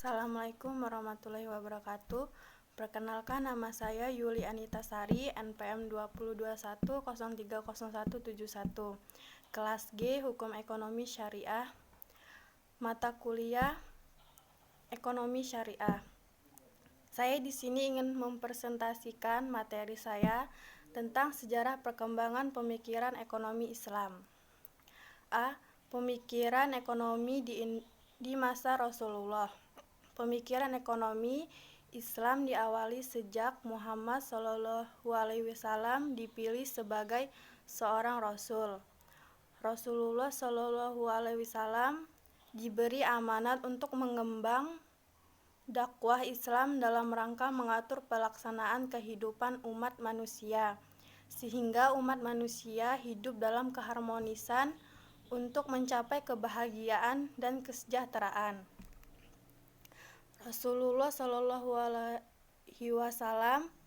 Assalamualaikum warahmatullahi wabarakatuh. Perkenalkan, nama saya Yuli Anita Sari, NPM 2021030171, kelas G Hukum Ekonomi Syariah, mata kuliah Ekonomi Syariah. Saya di sini ingin mempresentasikan materi saya tentang sejarah perkembangan pemikiran ekonomi Islam. A. Pemikiran ekonomi di masa Rasulullah. Pemikiran ekonomi Islam diawali sejak Muhammad SAW dipilih sebagai seorang rasul. Rasulullah SAW diberi amanat untuk mengemban dakwah Islam dalam rangka mengatur pelaksanaan kehidupan umat manusia, sehingga umat manusia hidup dalam keharmonisan untuk mencapai kebahagiaan dan kesejahteraan. Rasulullah SAW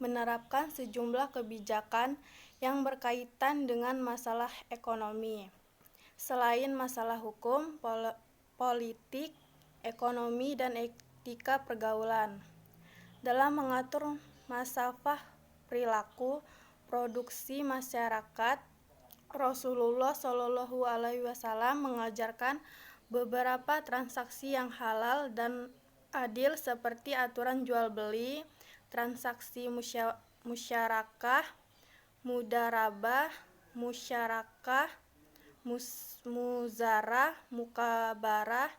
menerapkan sejumlah kebijakan yang berkaitan dengan masalah ekonomi. Selain masalah hukum, politik, ekonomi, dan etika pergaulan. Dalam mengatur masafah perilaku produksi masyarakat, Rasulullah SAW mengajarkan beberapa transaksi yang halal dan adil seperti aturan jual beli, transaksi musyarakah, mudarabah, musyarakah, muzarah, mukabarah,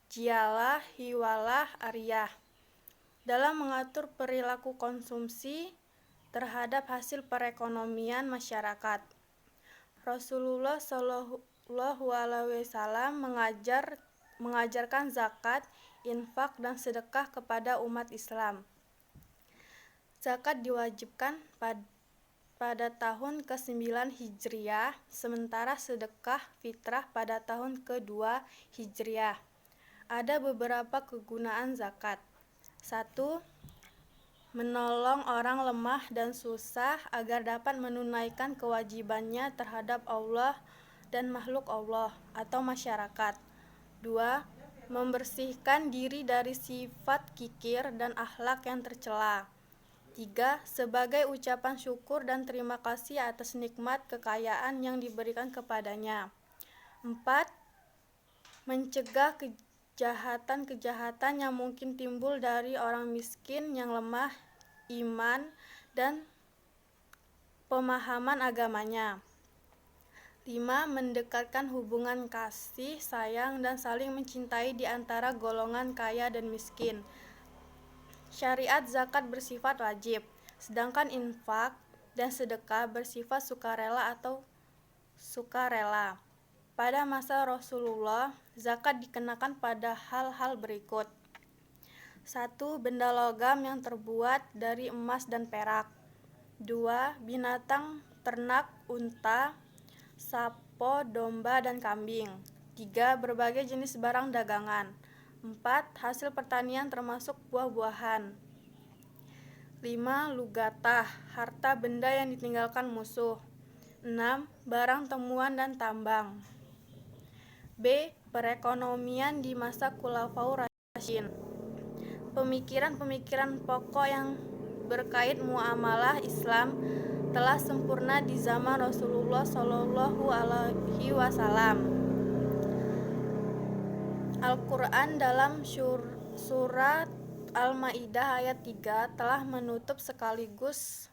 jialah, hiwalah, ariyah. Dalam mengatur perilaku konsumsi terhadap hasil perekonomian masyarakat, Rasulullah SAW mengajarkan zakat, infak, dan sedekah kepada umat Islam. Zakat diwajibkan pada tahun ke-9 Hijriah, sementara sedekah fitrah pada tahun ke-2 Hijriah. Ada beberapa kegunaan zakat. 1. Menolong orang lemah dan susah agar dapat menunaikan kewajibannya terhadap Allah dan makhluk Allah atau masyarakat. 2. Membersihkan diri dari sifat kikir dan akhlak yang tercela. 3. Sebagai ucapan syukur dan terima kasih atas nikmat kekayaan yang diberikan kepadanya. 4. Mencegah kejahatan-kejahatan yang mungkin timbul dari orang miskin yang lemah iman dan pemahaman agamanya. 5. Mendekatkan hubungan kasih, sayang, dan saling mencintai di antara golongan kaya dan miskin. Syariat zakat bersifat wajib, sedangkan infak dan sedekah bersifat sukarela atau sukarela. Pada masa Rasulullah, zakat dikenakan pada hal-hal berikut. 1. Benda logam yang terbuat dari emas dan perak. 2. Binatang ternak unta, sapo, domba, dan kambing. 3. Berbagai jenis barang dagangan. 4. Hasil pertanian termasuk buah-buahan. 5. Lugatah, harta benda yang ditinggalkan musuh. 6. Barang temuan dan tambang. B. Perekonomian di masa Khulafaur Rasyidin. Pemikiran-pemikiran pokok yang berkait muamalah Islam telah sempurna di zaman Rasulullah SAW. Al-Quran dalam surat Al-Maidah ayat 3 telah menutup sekaligus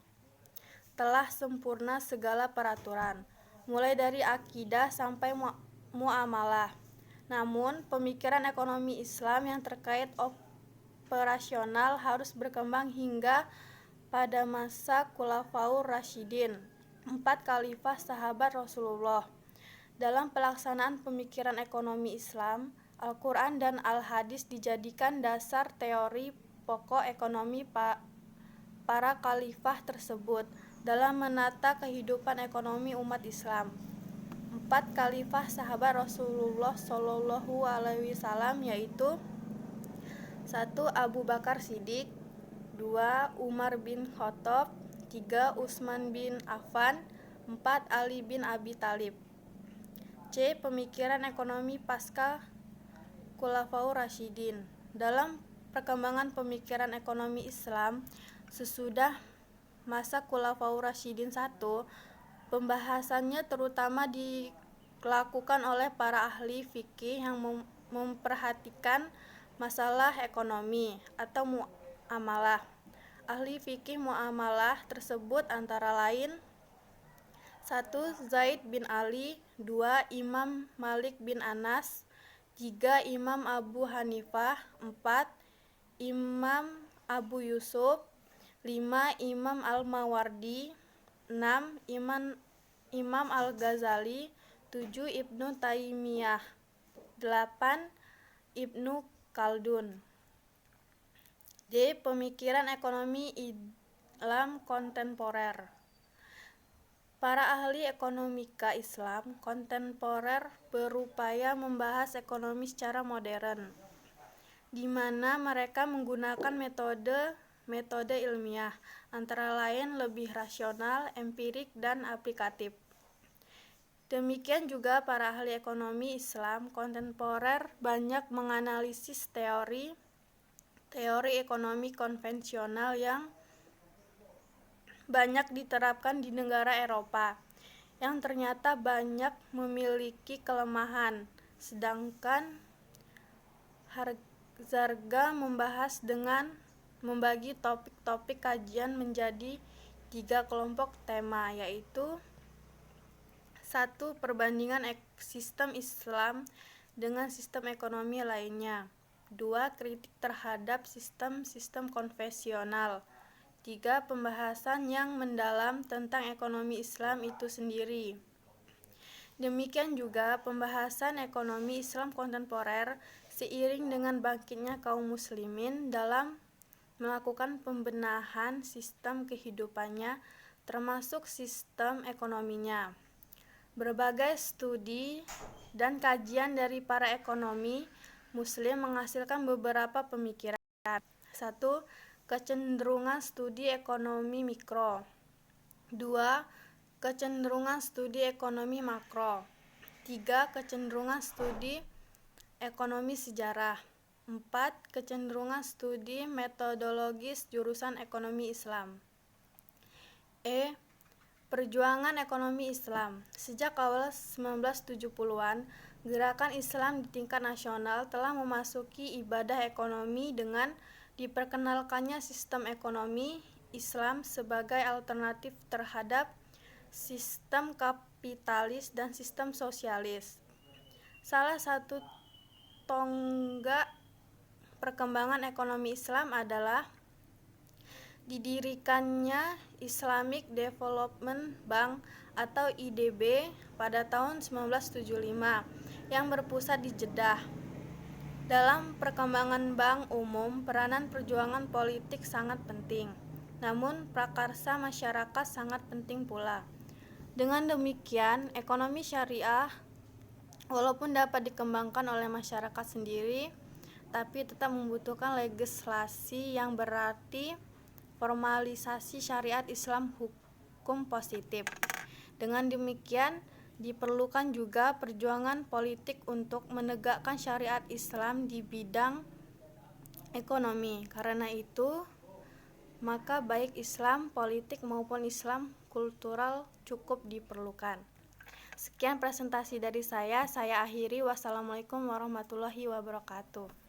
telah sempurna segala peraturan, mulai dari akidah sampai muamalah. Namun, pemikiran ekonomi Islam yang terkait operasional harus berkembang hingga pada masa Khulafaur Rasyidin, 4 khalifah sahabat Rasulullah. Dalam pelaksanaan pemikiran ekonomi Islam, Al-Quran dan Al-Hadis dijadikan dasar teori pokok ekonomi para khalifah tersebut dalam menata kehidupan ekonomi umat Islam. 4 khalifah sahabat Rasulullah SAW yaitu 1. Abu Bakar Shiddiq, 2. Umar bin Khattab, 3. Utsman bin Affan, 4. Ali bin Abi Thalib. C. Pemikiran ekonomi pasca Khulafaur Rasyidin. Dalam perkembangan pemikiran ekonomi Islam sesudah masa Khulafaur Rasyidin I, pembahasannya terutama dilakukan oleh para ahli fikih yang memperhatikan masalah ekonomi atau muamalah. Ahli fikih muamalah tersebut antara lain: 1. Zaid bin Ali, 2. Imam Malik bin Anas, 3. Imam Abu Hanifah, 4. Imam Abu Yusuf, 5. Imam Al-Mawardi, 6. Imam Al-Ghazali, 7. Ibnu Taimiyah, 8. Ibnu Khaldun. D. Pemikiran ekonomi Islam kontemporer. Para ahli ekonomika Islam kontemporer berupaya membahas ekonomi secara modern, di mana mereka menggunakan metode ilmiah, antara lain lebih rasional, empirik, dan aplikatif. Demikian juga para ahli ekonomi Islam kontemporer banyak menganalisis teori ekonomi konvensional yang banyak diterapkan di negara Eropa, yang ternyata banyak memiliki kelemahan. Sedangkan Hardzarga membahas dengan membagi topik-topik kajian menjadi 3 kelompok tema, yaitu 1. Perbandingan sistem Islam dengan sistem ekonomi lainnya, 2. Kritik terhadap sistem-sistem konvensional, 3. Pembahasan yang mendalam tentang ekonomi Islam itu sendiri. Demikian juga pembahasan ekonomi Islam kontemporer seiring dengan bangkitnya kaum muslimin dalam melakukan pembenahan sistem kehidupannya, termasuk sistem ekonominya. Berbagai studi dan kajian dari para ekonomi muslim menghasilkan beberapa pemikiran. 1. Kecenderungan studi ekonomi mikro, 2. Kecenderungan studi ekonomi makro, 3. Kecenderungan studi ekonomi sejarah, 4. Kecenderungan studi metodologis jurusan ekonomi Islam. Perjuangan ekonomi Islam. Sejak awal 1970-an, gerakan Islam di tingkat nasional telah memasuki ibadah ekonomi dengan diperkenalkannya sistem ekonomi Islam sebagai alternatif terhadap sistem kapitalis dan sistem sosialis. Salah satu tonggak perkembangan ekonomi Islam adalah didirikannya Islamic Development Bank atau IDB pada tahun 1975 yang berpusat di Jeddah. Dalam perkembangan bank umum, peranan perjuangan politik sangat penting, namun prakarsa masyarakat sangat penting pula. Dengan demikian, ekonomi syariah walaupun dapat dikembangkan oleh masyarakat sendiri, tapi tetap membutuhkan legislasi yang berarti formalisasi syariat Islam hukum positif. Dengan demikian, diperlukan juga perjuangan politik untuk menegakkan syariat Islam di bidang ekonomi. Karena itu, maka baik Islam politik maupun Islam kultural cukup diperlukan. Sekian presentasi dari saya akhiri. Wassalamualaikum warahmatullahi wabarakatuh.